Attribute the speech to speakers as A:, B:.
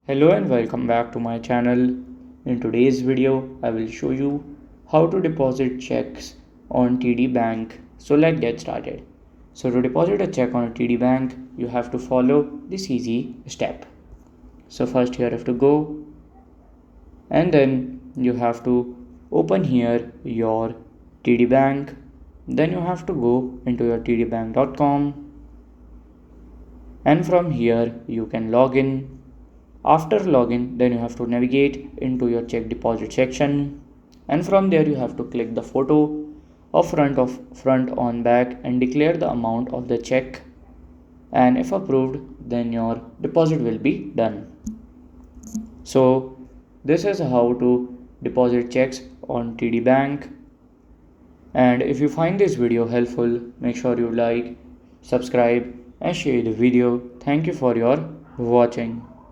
A: Hello and welcome back to my channel. In today's video, I will show you how to deposit checks on TD Bank. So let's get started. So to deposit a check on a TD Bank, you have to follow this easy step. So first you have to go and then you have to open here your TD Bank. Then you have to go into your tdbank.com and from here you can log in. After login, then you have to navigate into your check deposit section, and from there you have to click the photo of front on back and declare the amount of the check, and if approved then your deposit will be done. So this is how to deposit checks on TD Bank, and if you find this video helpful, make sure you like, subscribe and share the video. Thank you for your watching.